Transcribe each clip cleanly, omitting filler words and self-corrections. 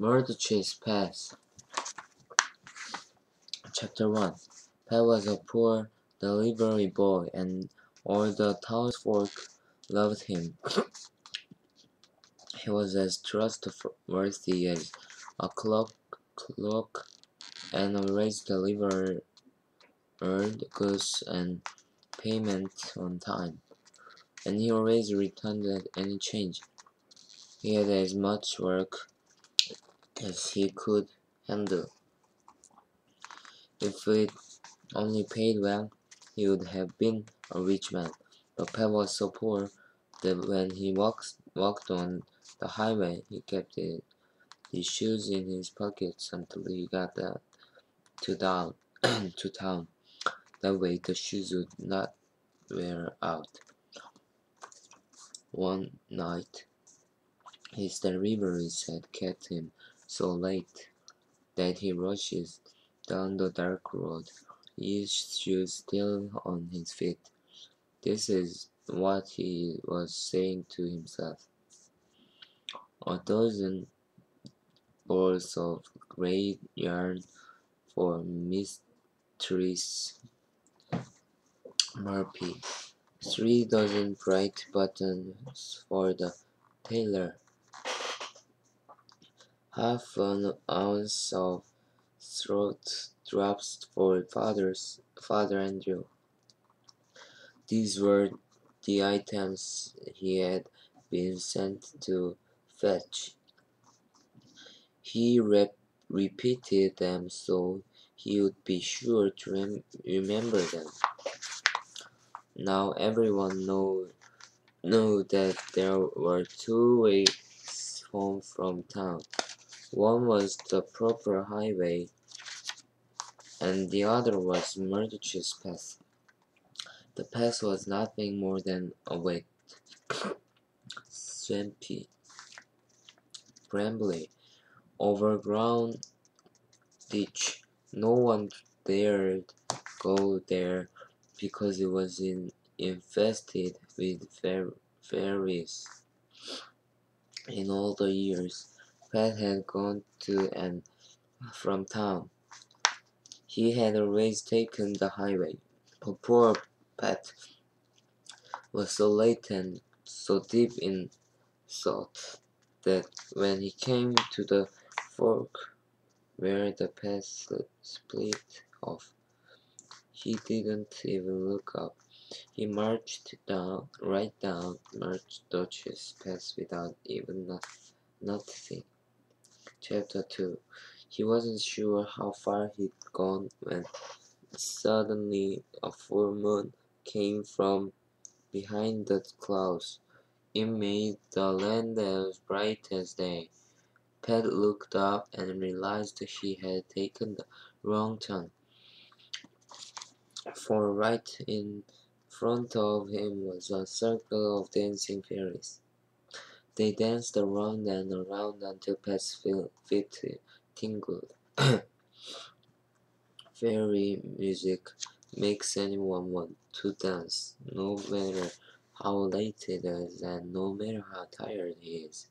Murder Chase Pass. Chapter 1. Pat was a poor delivery boy, and all the townsfolk loved him. He was as trustworthy as a clock, and always delivered goods and payment on time. And he always returned at any change. He had as much work as he could handle. If it only paid well, he would have been a rich man. But Pat was so poor that when he walked on the highway, he kept his shoes in his pockets until he got to town. That way the shoes would not wear out. One night, his deliveries had kept him so late that he rushes down the dark road, his shoes still on his feet. This is what he was saying to himself. A dozen balls of gray yarn for Mistress Murphy, 3 dozen bright buttons for the tailor, half an ounce of throat drops for Father Andrew. These were the items he had been sent to fetch. He repeated them so he would be sure to remember them. Now everyone knew that there were 2 ways home from town. One was the proper highway, and the other was Murder's Path. The path was nothing more than a wet, swampy, brambly, overgrown ditch. No one dared go there because it was infested with fairies. In all the years Pat had gone to and from town, he had always taken the highway. But poor Pat was so late and so deep in thought that when he came to the fork where the path split off, he didn't even look up. He marched right down Dutch's Path without even noticing. Chapter 2. He wasn't sure how far he'd gone when suddenly a full moon came from behind the clouds. It made the land as bright as day. Pat looked up and realized he had taken the wrong turn, for right in front of him was a circle of dancing fairies. They danced around and around until Pat's feet tingled. Fairy music makes anyone want to dance, no matter how late it is and no matter how tired he is.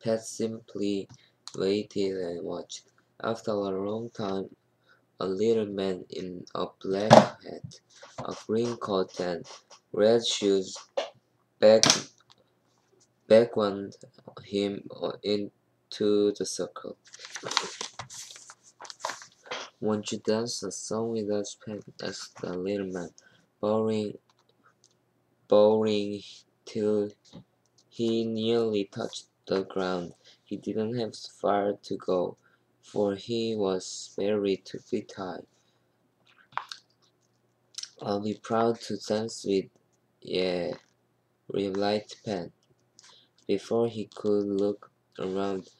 Pat simply waited and watched. After a long time, a little man in a black hat, a green coat, and red shoes beckoned him into the circle. "Won't you dance a song with us, Pat?" asked the little man, bowing till he nearly touched the ground. He didn't have far to go, for he was very 2 feet high. "I'll be proud to dance with ye," replied Pat. Before he could look around,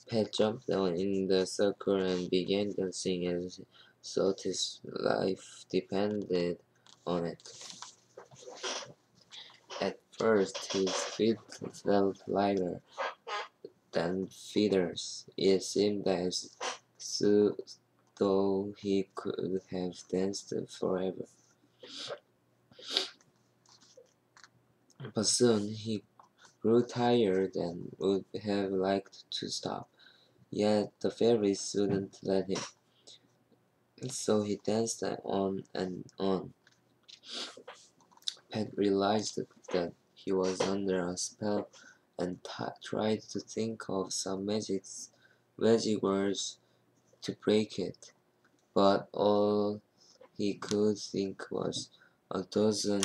Pat jumped down in the circle and began dancing as thought his life depended on it. At first, his feet felt lighter than feathers. It seemed as though he could have danced forever. But soon he grew tired and would have liked to stop, yet the fairies wouldn't let him. So he danced on and on. Pet realized that he was under a spell and tried to think of some magic words to break it, but all he could think was a dozen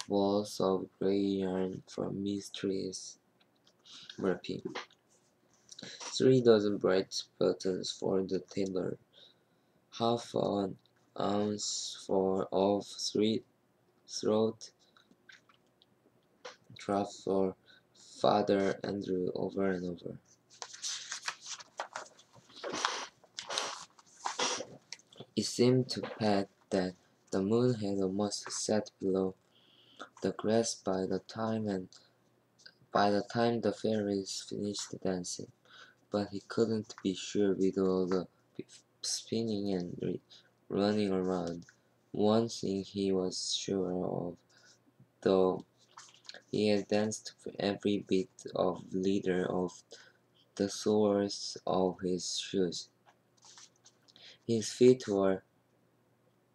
balls of gray yarn from mysterious wrapping, 3 dozen bright buttons for the tailor, half an ounce of throat drops for Father Andrew over and over. It seemed to Pat that the moon had almost set below the grass by the time the fairies finished dancing, but he couldn't be sure with all the spinning and running around. One thing he was sure of, though, he had danced every bit of leader of the soles of his shoes. His feet were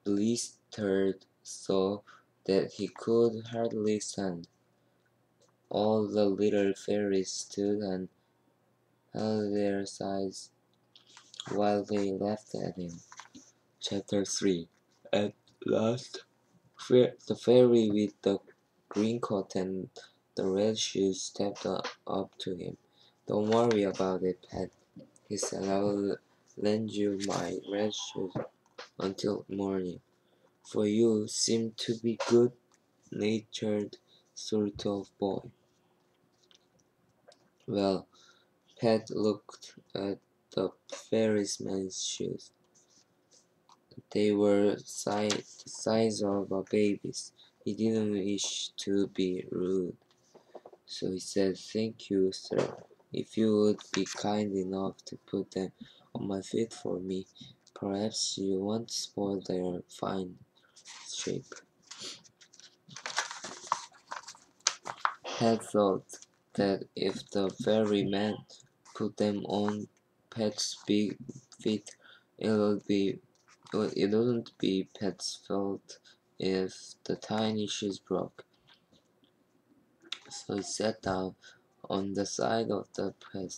blistered so that he could hardly stand. All the little fairies stood and held their sides while they laughed at him. Chapter 3. At last, the fairy with the green coat and the red shoes stepped up to him. "Don't worry about it, Pat," he said. "I will lend you my red shoes until morning, for you seem to be good-natured sort of boy." Well, Pat looked at the ferryman's shoes. They were the size of a baby's. He didn't wish to be rude, so he said, "Thank you, sir. If you would be kind enough to put them on my feet for me, perhaps you won't spoil their fine shape." Pat thought that if the ferryman put them on Pat's big feet, it wouldn't be Pat's fault if the tiny shoes broke. So he sat down on the side of the press,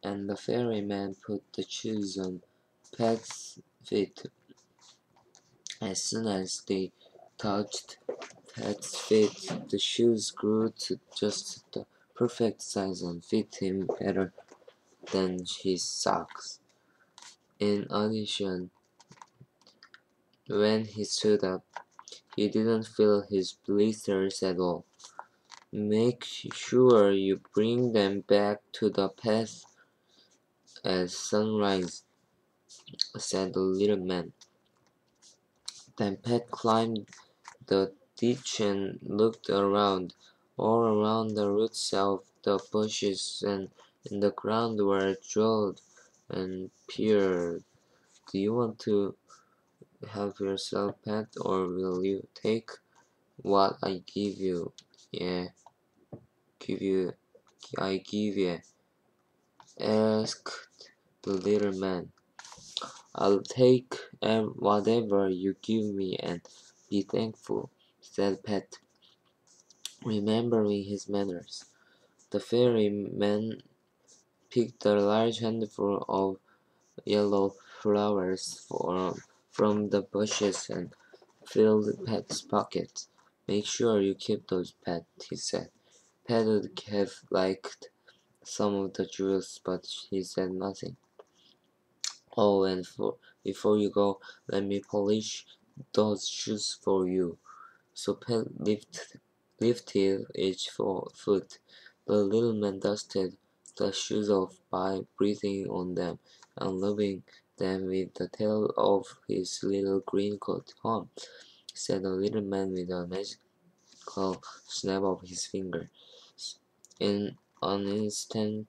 and the ferryman put the shoes on Pat's feet. As soon as they touched Pat's feet, the shoes grew to just the perfect size and fit him better than his socks. In addition, when he stood up, he didn't feel his blisters at all. "Make sure you bring them back to the path at sunrise," said the little man. Then Pat climbed the ditch and looked around. All around the roots of the bushes and in the ground were jeweled and peered. "Do you want to help yourself, Pat, or will you take what I give you?" "Yeah, I give you," asked the little man. "I'll take whatever you give me and be thankful," said Pat, remembering his manners. The ferryman picked a large handful of yellow flowers from the bushes and filled Pat's pockets. "Make sure you keep those, Pat," he said. Pat would have liked some of the jewels, but he said nothing. "Oh, and before you go, let me polish those shoes for you." So Pat lifted each foot. The little man dusted the shoes off by breathing on them and rubbing them with the tail of his little green coat. "Come," said the little man with a magical snap of his fingers. In an instant,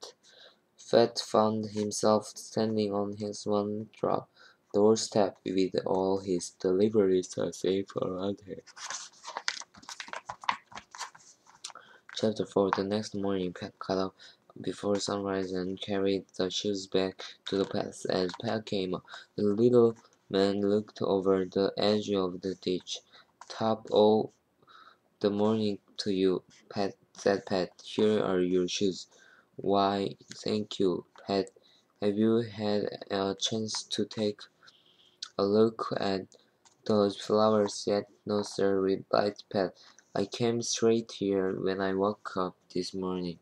Fat found himself standing on his one-drop doorstep with all his deliveries safe around him. Chapter 4. The next morning, Pat got up before sunrise and carried the shoes back to the path. As Pat came up, the little man looked over the edge of the ditch. "Top o' the morning to you, Pat," said Pat. "Here are your shoes." "Why, thank you, Pat. Have you had a chance to take a look at those flowers yet?" "No, sir," replied Pat. "I came straight here when I woke up this morning."